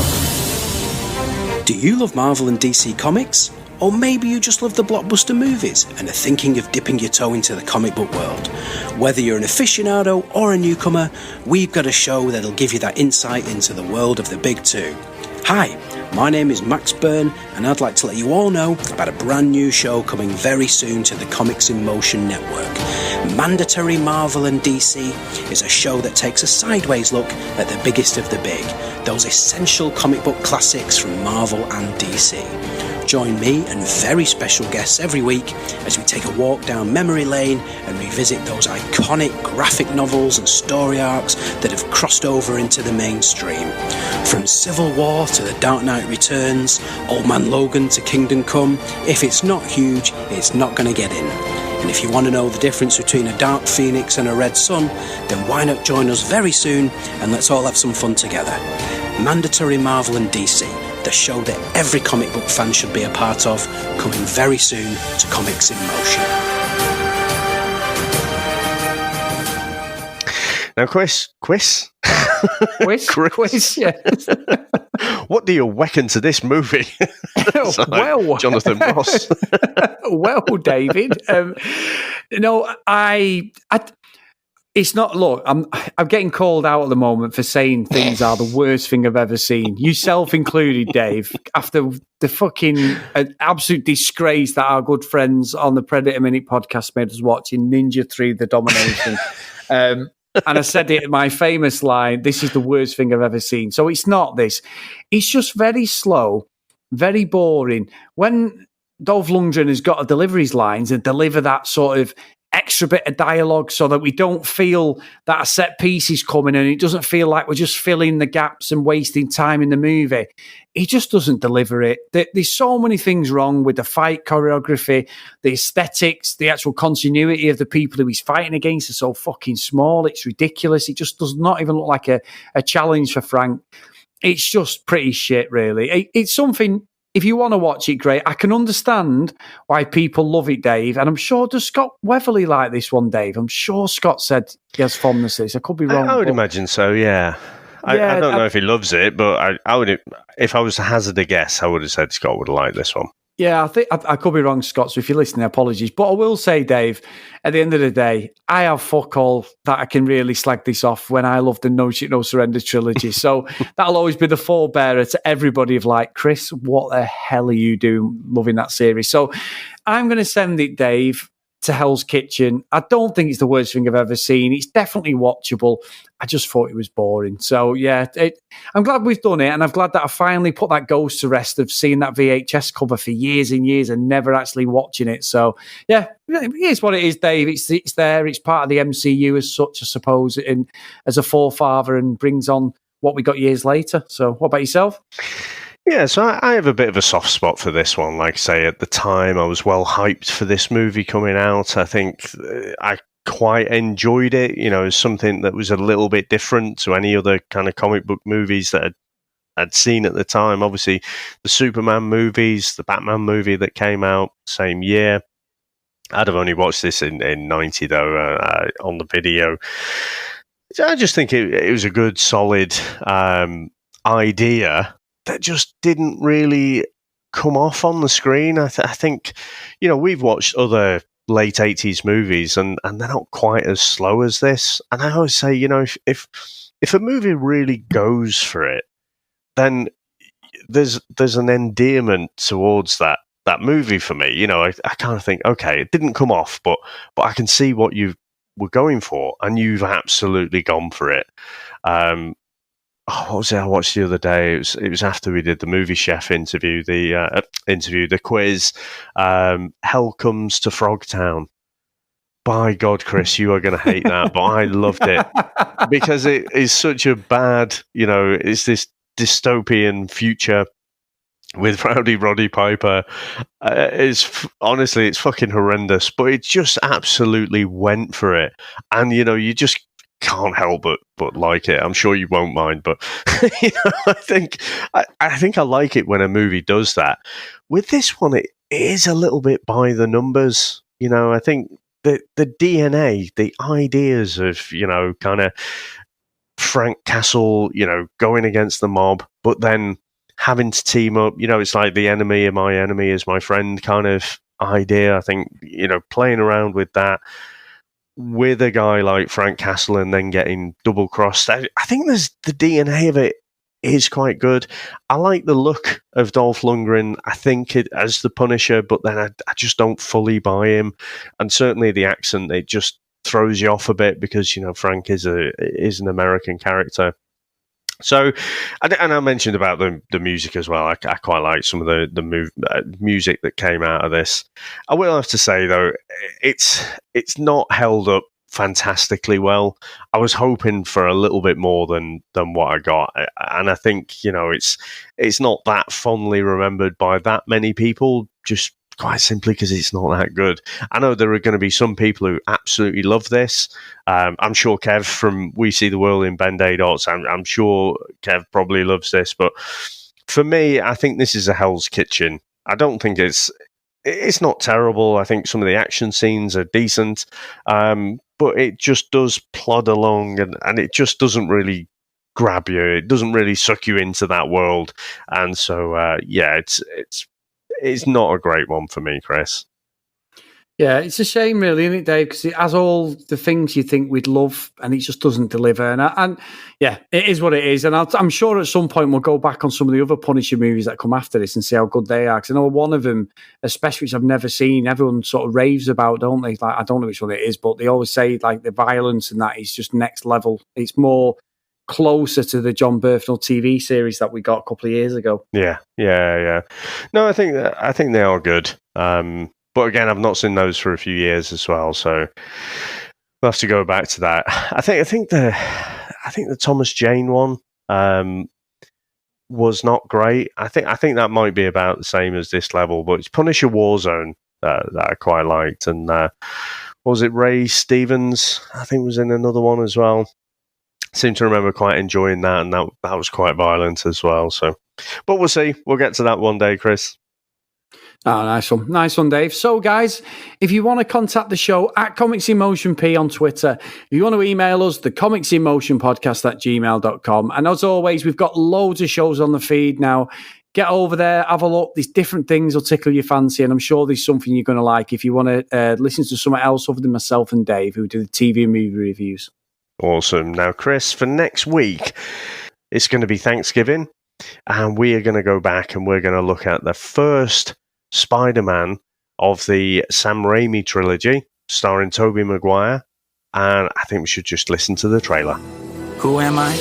Do you love Marvel and DC Comics? Or maybe you just love the blockbuster movies and are thinking of dipping your toe into the comic book world. Whether you're an aficionado or a newcomer, we've got a show that'll give you that insight into the world of the big two. Hi, my name is Max Byrne, and I'd like to let you all know about a brand new show coming very soon to the Comics in Motion network. Mandatory Marvel and DC is a show that takes a sideways look at the biggest of the big, those essential comic book classics from Marvel and DC. Join me and very special guests every week as we take a walk down memory lane and revisit those iconic graphic novels and story arcs that have crossed over into the mainstream. From Civil War to The Dark Knight Returns, Old Man Logan to Kingdom Come, if it's not huge, it's not going to get in. And if you want to know the difference between a Dark Phoenix and a Red Sun, then why not join us very soon and let's all have some fun together. Mandatory Marvel and DC, the show that every comic book fan should be a part of, coming very soon to Comics in Motion. Now, Quiz, yes. What do you reckon to this movie? Well, Jonathan Ross. Well, David, it's not. Look, I'm getting called out at the moment for saying things are the worst thing I've ever seen. Yourself included, Dave. After the fucking absolute disgrace that our good friends on the Predator Minute podcast made us watch in Ninja 3: The Domination. And I said it, my famous line, this is the worst thing I've ever seen. So it's not this. It's just very slow, very boring. When Dolph Lundgren has got to deliver his lines and deliver that sort of extra bit of dialogue so that we don't feel that a set piece is coming and it doesn't feel like we're just filling the gaps and wasting time in the movie. He just doesn't deliver it. There's so many things wrong with the fight choreography, the aesthetics, the actual continuity of the people who he's fighting against are so fucking small. It's ridiculous. It just does not even look like a challenge for Frank. It's just pretty shit, really. It's something... If you want to watch it, great. I can understand why people love it, Dave. And I'm sure, does Scott Weatherly like this one, Dave? I'm sure Scott said he has fondnesses. I could be wrong. I would imagine so, yeah. I don't know if he loves it, but I would. If I was to hazard a guess, I would have said Scott would like this one. Yeah, I think I could be wrong, Scott. So if you're listening, apologies. But I will say, Dave, at the end of the day, I have fuck all that I can really slag this off when I love the No Shit, No Surrender trilogy. So that'll always be the forebearer to everybody of like, Chris, what the hell are you doing loving that series? So I'm going to send it, Dave, to Hell's Kitchen. I don't think it's the worst thing I've ever seen. It's definitely watchable. I just thought it was boring. So, yeah, I'm glad we've done it, and I'm glad that I finally put that ghost to rest of seeing that VHS cover for years and years and never actually watching it. So, yeah, it is what it is, Dave. It's there. It's part of the MCU as such, I suppose, and as a forefather, and brings on what we got years later. So, what about yourself? Yeah, so I have a bit of a soft spot for this one. Like I say, at the time, I was well hyped for this movie coming out. I think I quite enjoyed it. You know, as something that was a little bit different to any other kind of comic book movies that I'd seen at the time. Obviously, the Superman movies, the Batman movie that came out same year. I'd have only watched this in 90, though, on the video. So I just think it was a good, solid idea that just didn't really come off on the screen. I think, you know, we've watched other late 80s movies and they're not quite as slow as this. And I always say, you know, if a movie really goes for it, then there's an endearment towards that movie for me. You know, I kind of think, okay, it didn't come off, but I can see what you were going for, and you've absolutely gone for it. what was it I watched the other day? It was after we did the Movie Chef interview, the quiz. Hell Comes to Frogtown. By God, Chris, you are going to hate that, but I loved it because it is such a bad, it's this dystopian future with Rowdy Roddy Piper. Honestly, it's fucking horrendous, but it just absolutely went for it. And, you just can't help but like it. I'm sure you won't mind, but I think I like it when a movie does that. With this one, it is a little bit by the numbers. I think the DNA, the ideas of, kind of Frank Castle, going against the mob, but then having to team up, it's like the enemy of my enemy is my friend kind of idea. I think, playing around with that with a guy like Frank Castle and then getting double crossed. I think there's the DNA of it is quite good. I like the look of Dolph Lundgren. I think it as the Punisher, but then I just don't fully buy him. And certainly the accent, it just throws you off a bit because, Frank is an American character. So, and I mentioned about the music as well. I quite like some of the music that came out of this. I will have to say though, it's not held up fantastically well. I was hoping for a little bit more than what I got, and I think it's not that fondly remembered by that many people. Just quite simply because it's not that good. I know there are going to be some people who absolutely love this. I'm sure Kev from We See the World in Ben-Day Dots, I'm sure Kev probably loves this. But for me, I think this is a Hell's Kitchen. I don't think it's not terrible. I think some of the action scenes are decent. But it just does plod along and it just doesn't really grab you. It doesn't really suck you into that world. And so, it's not a great one for me, Chris. Yeah, it's a shame, really, isn't it, Dave? Because it has all the things you think we'd love, and it just doesn't deliver. And yeah, it is what it is. And I'm sure at some point we'll go back on some of the other Punisher movies that come after this and see how good they are. Because I know one of them, especially which I've never seen, everyone sort of raves about, don't they? Like, I don't know which one it is, but they always say like the violence and that is just next level. It's more closer to the Jon Berthnal TV series that we got a couple of years ago. Yeah. No, I think they are good. But again, I've not seen those for a few years as well, so we'll have to go back to that. I think the Thomas Jane one was not great. I think that might be about the same as this level, but it's Punisher Warzone that I quite liked, and was it Ray Stevens? I think was in another one as well. Seem to remember quite enjoying that, and that was quite violent as well. So, but we'll see. We'll get to that one day, Chris. Oh, nice one, Dave. So, guys, if you want to contact the show at Comics in Motion P on Twitter, if you want to email us, the Comics in Motion podcast at gmail.com. And as always, we've got loads of shows on the feed now. Get over there, have a look. These different things will tickle your fancy, and I'm sure there's something you're going to like if you want to listen to someone else other than myself and Dave, who do the TV and movie reviews. Awesome. Now, Chris, for next week, it's going to be Thanksgiving, and we are going to go back and we're going to look at the first Spider-Man of the Sam Raimi trilogy, starring Tobey Maguire, and I think we should just listen to the trailer. Who am I?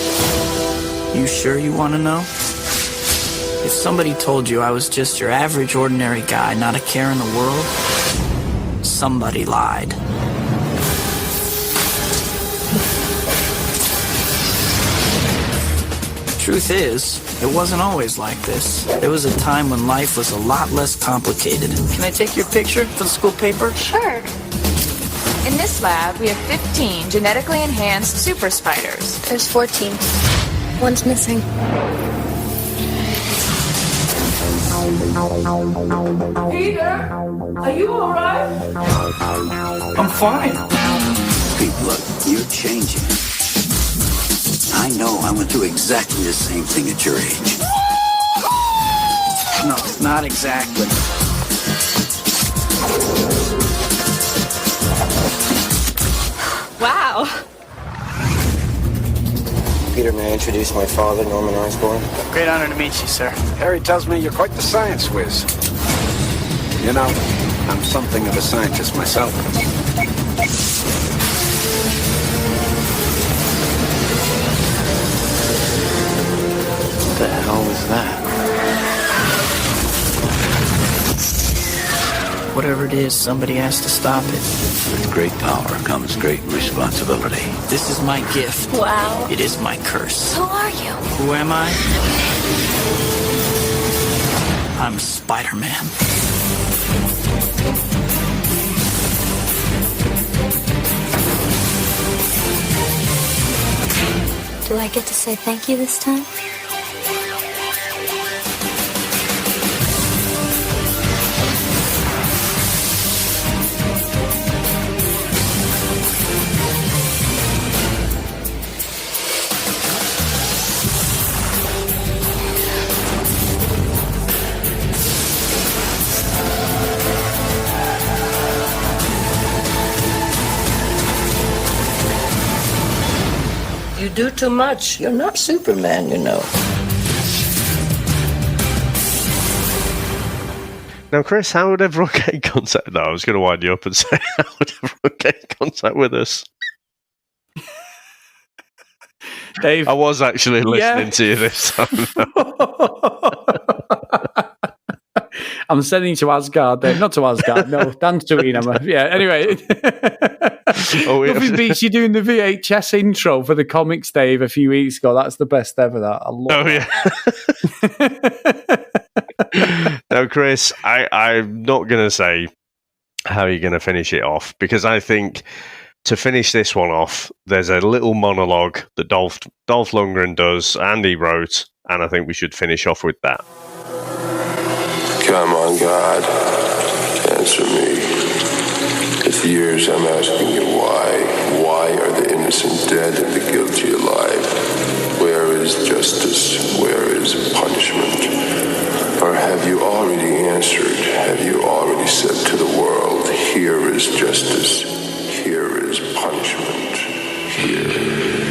You sure you want to know? If somebody told you I was just your average, ordinary guy, not a care in the world, somebody lied. Truth is, it wasn't always like this. There was a time when life was a lot less complicated. Can I take your picture for the school paper? Sure. In this lab, we have 15 genetically enhanced super spiders. There's 14. One's missing. Peter, are you all right? I'm fine. Pete, look, you're changing. I know I went through exactly the same thing at your age. No, not exactly. Wow. Peter, may I introduce my father, Norman Osborn? Great honor to meet you, sir. Harry tells me you're quite the science whiz. You know, I'm something of a scientist myself. Whatever it is, somebody has to stop it. With great power comes great responsibility. This is my gift. Wow. It is my curse. Who are you? Who am I? I'm Spider-Man. Do I get to say thank you this time? You do too much. You're not Superman, you know. Now, Chris, how would everyone get in contact? No, I was going to wind you up and say, how would everyone get in contact with us? Dave, I was actually listening to you this time. I'm sending you to Asgard, Dave. Not to Asgard, no. Dan Tuina. Yeah, anyway. Nothing beats you doing the VHS intro for the comics, Dave, a few weeks ago. That's the best ever, that. I love it. Now, Chris, I'm not going to say how you're going to finish it off, because I think to finish this one off, there's a little monologue that Dolph Lundgren does, and he wrote, and I think we should finish off with that. Come on, God, answer me. It's years I'm asking you why. Why are the innocent dead and the guilty alive? Where is justice? Where is punishment? Or have you already answered? Have you already said to the world, here is justice, here is punishment, here in me?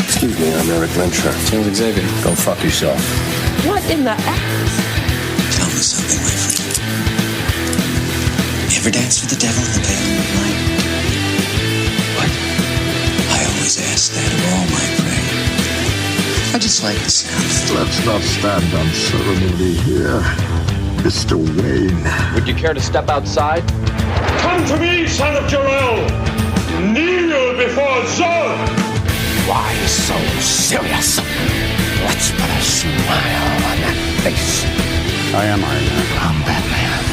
Excuse me, I'm Eric Lyncher. Tell Xavier. Go fuck yourself. What in the ass? Tell me something, my friend. You ever dance with the devil in the pale moonlight? What? I always ask that of all my prey. I just like the sound. Let's not stand on ceremony here, Mr. Wayne. Would you care to step outside? Come to me, son of Jor-El! Kneel before Zod! Why so serious? Let's put a smile on that face. I am Iron Man. I'm Batman.